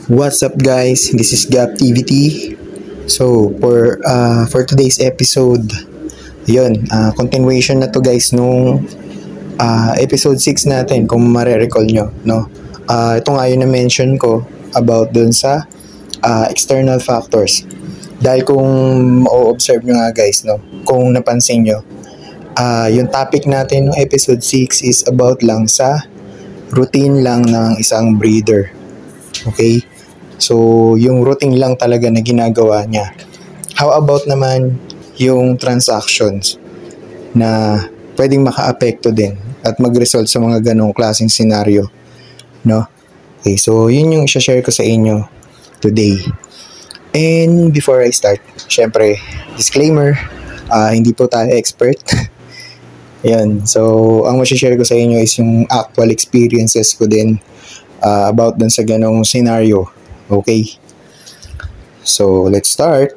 What's up guys? This is Gap TVT. So for today's episode, continuation na to guys nung episode 6 natin kung mare-recall nyo, no? Ito nga yung na-mention ko about dun sa external factors. Dahil kung o-observe nyo nga guys, no? Kung napansin nyo, yung topic natin ng episode 6 is about lang sa routine lang ng isang breeder. Okay? So, yung routine lang talaga na ginagawa niya. How about naman yung transactions na pwedeng maka-apekto din at mag-result sa mga ganong klaseng scenario, no? Okay, so yun yung i-share ko sa inyo today. And before I start, syempre, disclaimer, hindi po tayo expert. Yan, so ang ma-share ko sa inyo is yung actual experiences ko din about dun sa ganong scenario. Okay, so let's start.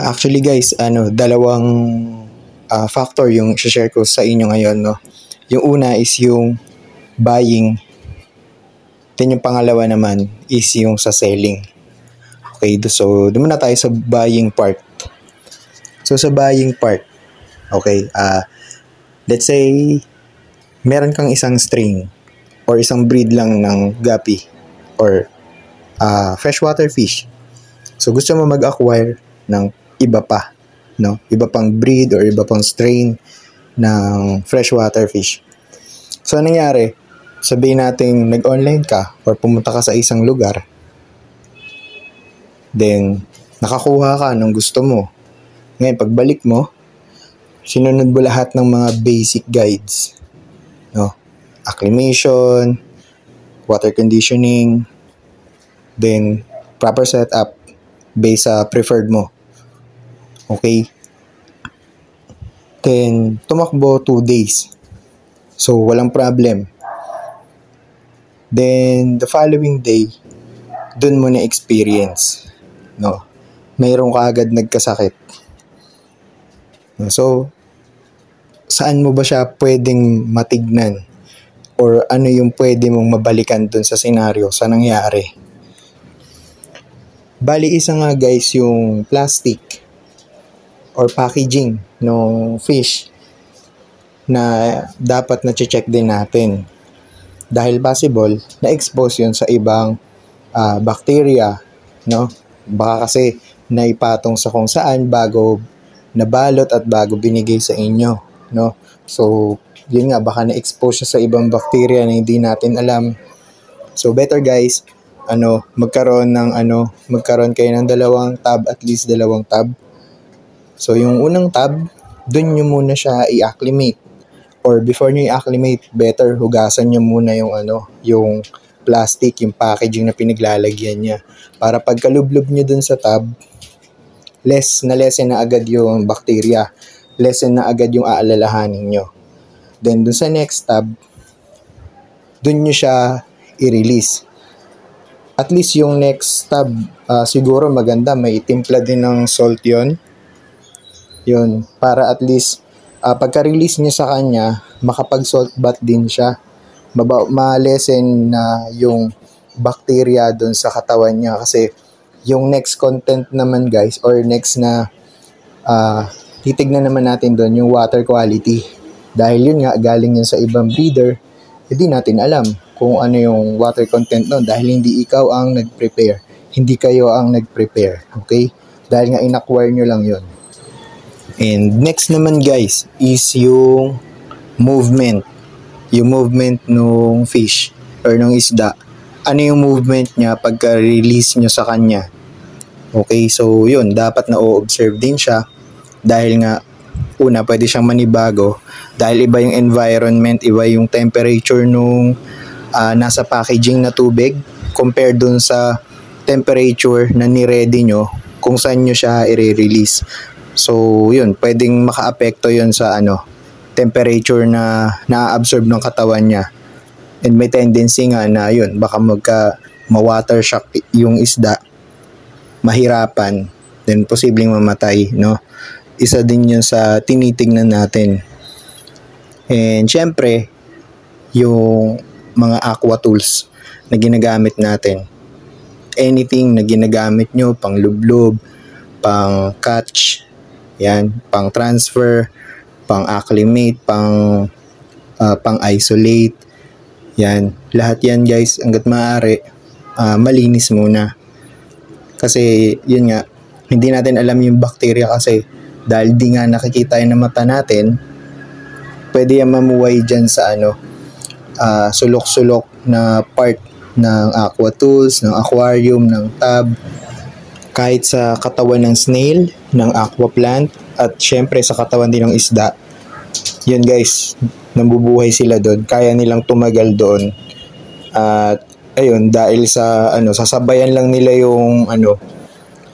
Actually guys, dalawang factor yung share ko sa inyo ngayon, no? Yung una is yung buying, then yung pangalawa naman is yung sa selling. Okay, so doon muna tayo sa buying part. So sa buying part, okay, let's say meron kang isang strain or isang breed lang ng guppy or freshwater fish. So gusto mo mag-acquire ng iba pa, no? Iba pang breed or iba pang strain ng freshwater fish. So anong nangyari? Sabihin natin nag-online ka or pumunta ka sa isang lugar. Then nakakuha ka ng gusto mo. Ngayon pagbalik mo, sinunod mo lahat ng mga basic guides, no? Acclimation, water conditioning, then proper setup based sa preferred mo. Okay? Then, tumakbo 2 days. So, walang problem. Then, the following day, dun mo na-experience, no? Mayroon ka agad nagkasakit. So, saan mo ba siya pwedeng matignan? Or ano yung pwede mong mabalikan dun sa senaryo, sa nangyari? Bali, isa nga guys yung plastic or packaging ng fish na dapat na-check din natin. Dahil possible, na-expose yun sa ibang bacteria, no? Baka kasi naipatong sa kung saan bago nabalot at bago binigay sa inyo, no? So, yun nga, baka na-expose siya sa ibang bacteria na hindi natin alam. So, better guys, magkaroon kayo ng dalawang tab, at least dalawang tab. So, yung unang tab, dun nyo muna siya i-acclimate. Or before nyo i-acclimate, better hugasan nyo muna yung plastic, yung packaging na pinaglalagyan niya. Para pagkalublob nyo dun sa tab, lessen na agad yung bacteria. Lessen na agad yung aalalahanin nyo. Then, dun sa next tab, dun nyo siya i-release. At least yung next tab, siguro maganda, may timpla din ng salt yun. Yun, para at least, pagka-release nyo sa kanya, makapag-salt bath din siya. Ma-lessen na yung bacteria dun sa katawan niya. Kasi, yung next content naman guys, or next na titignan naman natin dun, yung water quality. Dahil yun nga, galing yun sa ibang breeder, hindi natin alam kung ano yung water content nun dahil hindi ikaw ang nag-prepare. Hindi kayo ang nag-prepare. Okay? Dahil nga in-acquire nyo lang yun. And next naman guys is yung movement. Yung movement ng fish or ng isda. Ano yung movement niya pagka-release nyo sa kanya. Okay? So yun, dapat na o-observe din siya dahil nga una, pwede siyang manibago dahil iba yung environment, iba yung temperature nung nasa packaging na tubig compared dun sa temperature na ni-ready nyo kung saan nyo siya i-release. So, yun, pwedeng maka-apekto yun sa temperature na na-absorb ng katawan niya. And may tendency nga na yun, baka ma-water shock yung isda, mahirapan, then posibleng mamatay, no? Isa din yun sa tinitingnan natin. And syempre, yung mga aqua tools na ginagamit natin. Anything na ginagamit nyo, pang lublob, pang catch, yan, pang transfer, pang acclimate, pang isolate, yan, lahat yan guys, hanggat maaari, malinis muna. Kasi yun nga, hindi natin alam yung bacteria kasi dahil di nga nakikita yun ng mata natin, pwede yan mamuhay dyan sa sulok-sulok na part ng aqua tools, ng aquarium, ng tub, kahit sa katawan ng snail, ng aqua plant, at syempre sa katawan din ng isda. Yun guys, nabubuhay sila doon, kaya nilang tumagal doon. At ayun, dahil sa sasabayan lang nila yung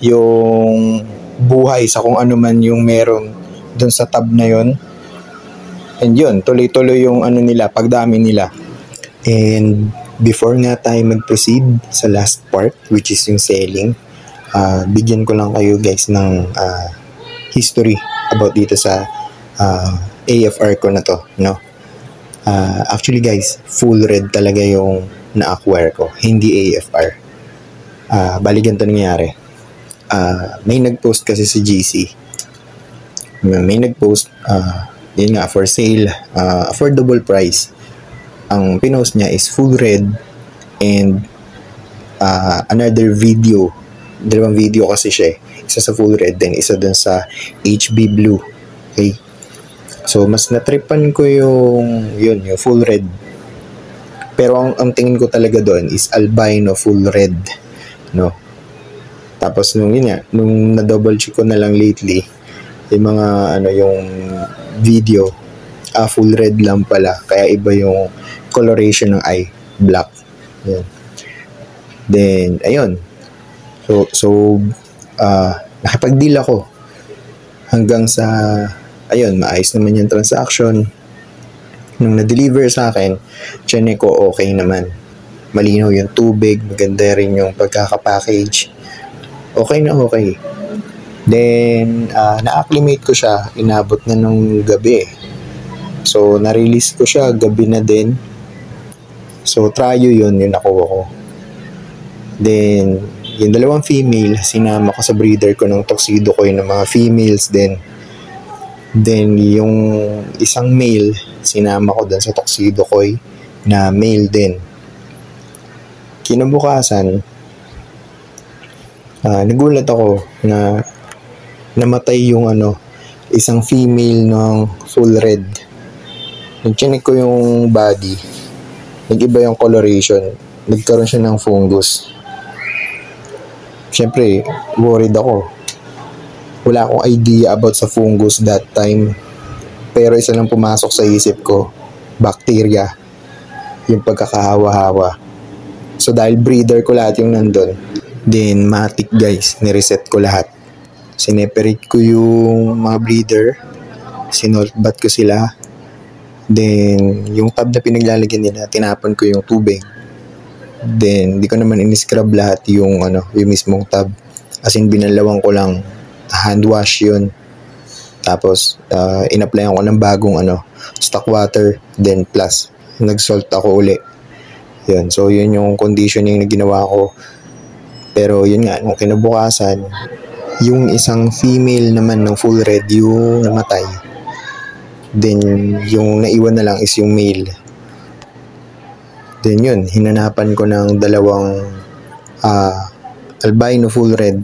yung buhay sa kung ano man yung meron doon sa tub na yun. And yun, tuloy-tuloy yung nila, pagdami nila. And before nga tayo mag-proceed sa last part, which is yung selling, bigyan ko lang kayo guys ng history about dito sa AFR ko na to, no? Actually guys, full red talaga yung na-acquire ko, hindi AFR. Bali ganito nangyari. May nag-post kasi sa GC. May nag-post, yun nga, for sale, affordable price. Ang pinost niya is full red and another video. Dalawang video kasi siya. Isa sa full red, then isa dun sa HB blue. Okay? So, mas natripan ko yung full red. Pero ang tingin ko talaga doon is albino full red. No? Tapos nung na-double check ko na lang lately, yung mga yung video, full red lang pala. Kaya iba yung coloration ng eye, black. Yan. Then, ayun. So nakipag-deal ako hanggang sa, ayun, maayos naman yung transaction. Nung na-deliver sa akin, tiyan ko okay naman. Malinaw yung tubig, maganda rin yung pagkakapackage. Okay na okay. Then, na-acclimate ko siya, inabot na nung gabi. So, na-release ko siya, gabi na din. So, tryo yung nakuha ko. Then, yung dalawang female, sinama ko sa breeder ko ng tuxedo ko ng mga females din. Then, yung isang male, sinama ko dun sa tuxedo ko na male din. Kinabukasan, nagulat ako na namatay yung isang female ng full red. Nag-check ko yung body, nag-iba yung coloration, nagkaroon siya ng fungus. Siyempre, worried ako. Wala akong idea about sa fungus that time. Pero isa lang pumasok sa isip ko, bacteria, yung pagkakahawa-hawa. So dahil breeder ko lahat yung nandun, then matik guys, nireset ko lahat. Sineperate ko yung mga breeder, sinoltbat ko sila. Then yung tub na pinaglalagyan nila, tinapon ko yung tubig. Then di ko naman in-scrub lahat yung mismong tub. As in binalawang ko lang, hand wash yun. Tapos in-applyan ko ng bagong stock water, then plus nag-salt ako uli. Yun, so yun yung conditioning na ginawa ko. Pero yun nga, nung kinabukasan, yung isang female naman ng full red yung namatay. Then yung naiwan na lang is yung male. Then yun, hinanapan ko ng dalawang albino full red.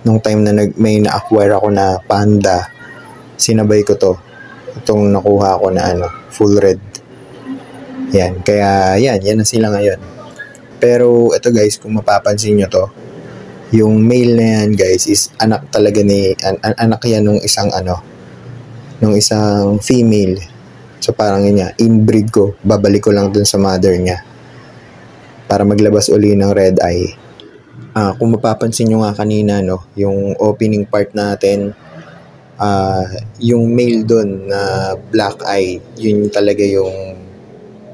Nung time na may na-acquire ako na panda, sinabay ko to. Itong nakuha ko na full red. Yan, kaya yan na sila ngayon. Pero ito guys, kung mapapansin nyo to, yung male na yan guys is anak talaga anak yan nung isang nung isang female. So parang yun nga, inbreed ko, babalik ko lang dun sa mother niya para maglabas uli ng red eye. Kung mapapansin nyo nga kanina, yung opening part natin, yung male dun na black eye, yun talaga yung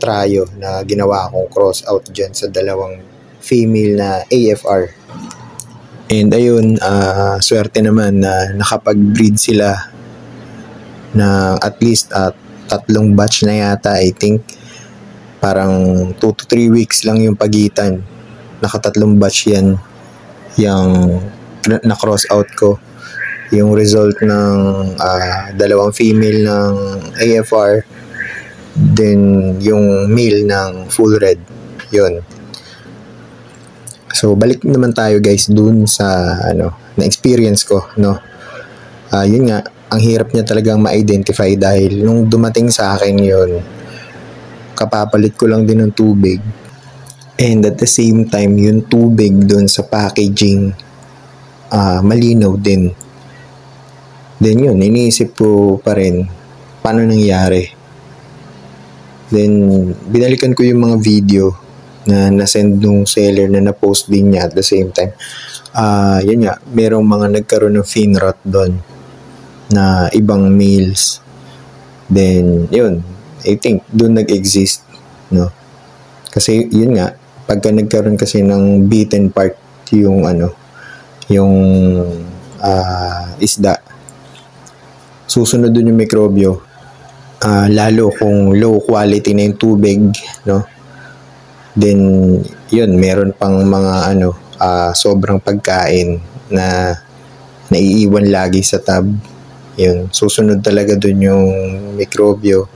tryo na ginawa kong cross out dyan sa dalawang female na AFR. And ayun, swerte naman na nakapag-breed sila na at least 3 batch na yata, I think. Parang 2 to 3 weeks lang yung pagitan. Nakatatlong batch yan yung na-cross out ko. Yung result ng dalawang female ng AFR, then yung male ng full red. Yun. So, balik naman tayo guys dun sa na experience ko, no. Yun nga, ang hirap niya talagang ma-identify dahil nung dumating sa akin yun, kapapalit ko lang din ng tubig. And at the same time, yung tubig dun sa packaging, malinaw din. Then yun, iniisip ko pa rin, paano nangyari? Then, binalikan ko yung mga video na nasend nung seller na na-post din niya at the same time. Yun nga, merong mga nagkaroon ng fin rot doon na ibang males. Then, yun, I think doon nag-exist, no? Kasi yun nga, pagka nagkaroon kasi ng beaten part yung yung isda, susunod dun yung mikrobyo, lalo kung low quality na yung tubig, no? Then, yun, meron pang mga sobrang pagkain na naiiwan lagi sa tub. Yun, susunod talaga dun yung mikrobyo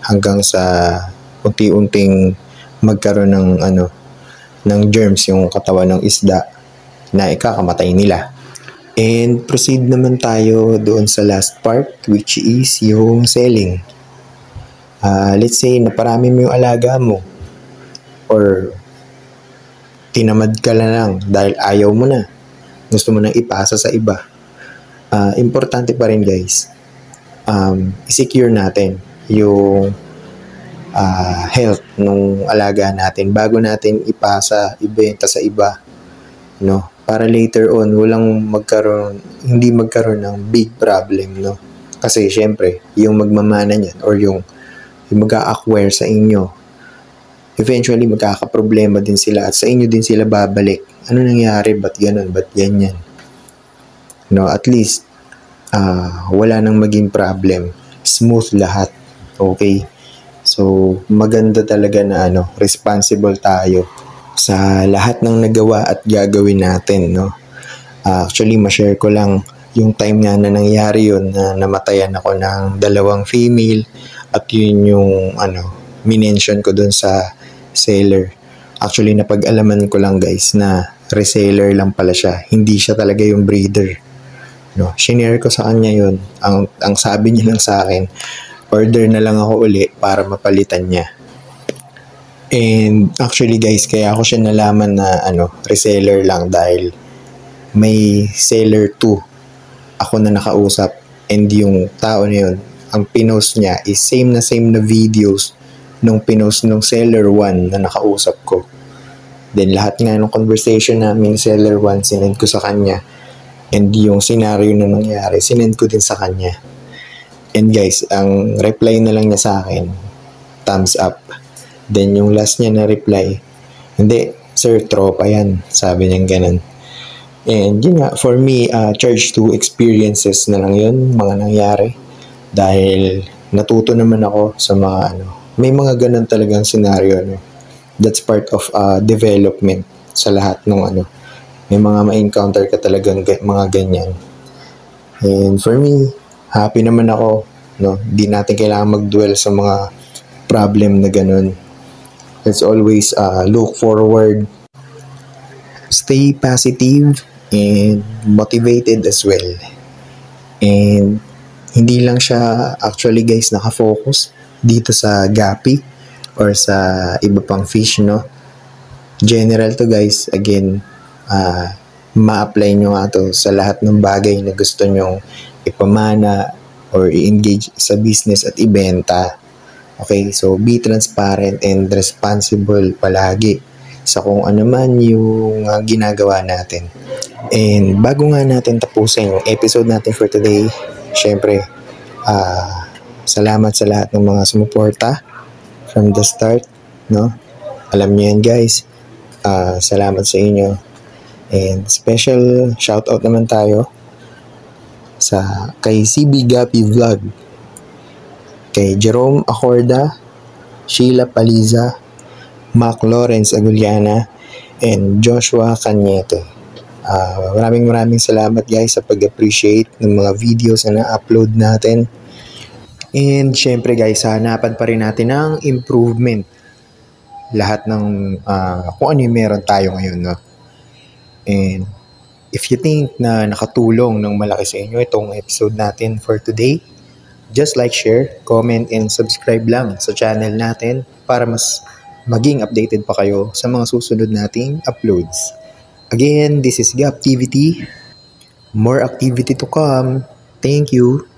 hanggang sa unti-unting magkaroon ng ng germs yung katawan ng isda na ikakamatay nila. And proceed naman tayo doon sa last part, which is yung selling. Let's say naparami mo yung alaga mo or tinamad ka lang dahil ayaw mo na, gusto mo nang ipasa sa iba. Importante pa rin guys, i-secure natin yung health ng alaga natin bago natin ipasa, ibenta sa iba, no? Para later on hindi magkaroon ng big problem, no? Kasi syempre yung magmamana niyan or yung mag-a-acquire sa inyo, eventually magkakaproblema din sila at sa inyo din sila babalik. Ano nangyari? Ba't ganun? Ba't ganyan? No, at least wala nang maging problem. Smooth lahat. Okay? So, maganda talaga na responsible tayo sa lahat ng nagawa at gagawin natin, no? Actually, ma-share ko lang yung time nga na nangyari yun na namatayan ako ng 2 female at yun yung minention ko dun sa seller. Actually, napag-alaman ko lang guys na reseller lang pala siya. Hindi siya talaga yung breeder. No, shinare ko sa kanya yun. Ang sabi niya lang sa akin, order na lang ako uli para mapalitan niya. And actually guys, kaya ako siya nalaman na reseller lang dahil may seller 2 ako na nakausap, and yung tao na yun, ang pinost niya is same na videos nung pinost nung seller 1 na nakausap ko. Then lahat nga ng conversation namin seller 1 sinend ko sa kanya, and yung scenario na nangyari sinend ko din sa kanya. And guys, ang reply na lang niya sa akin, thumbs up. Then yung last niya na reply, hindi sir, tropa yan, sabi niya ganun. And yun nga, for me, charge to experiences na lang yun, mga nangyari. Dahil natuto naman ako sa mga may mga ganun talagang scenario, that's part of development sa lahat ng may mga ma-encounter ka talagang mga ganyan. And for me, happy naman ako, no? Di natin kailangan mag-dwell sa mga problem na ganun. Let's always look forward, stay positive and motivated as well. And hindi lang siya actually guys nakafocus dito sa gapi or sa iba pang fish, no? General to guys, again, ma-apply nyo nga to sa lahat ng bagay na gusto nyong ipamana or i-engage sa business at ibenta. Okay, so be transparent and responsible palagi sa kung ano man yung ginagawa natin. And bago nga natin tapusin yung episode natin for today, syempre, salamat sa lahat ng mga sumuporta from the start, no? Alam niyo yan guys, salamat sa inyo. And special shoutout naman tayo kay CB Gapi Vlog, kay Jerome Acorda, Sheila Paliza, Mac Lawrence Aguliana, and Joshua Cañete. Maraming salamat guys sa pag-appreciate ng mga videos na na-upload natin. And syempre guys, hanapan pa rin natin ng improvement. Lahat ng kung ano yung meron tayo ngayon, no? And if you think na nakatulong ng malaki sa inyo itong episode natin for today, just like, share, comment, and subscribe lang sa channel natin para mas maging updated pa kayo sa mga susunod nating uploads. Again, this is Gaptivity. More activity to come. Thank you.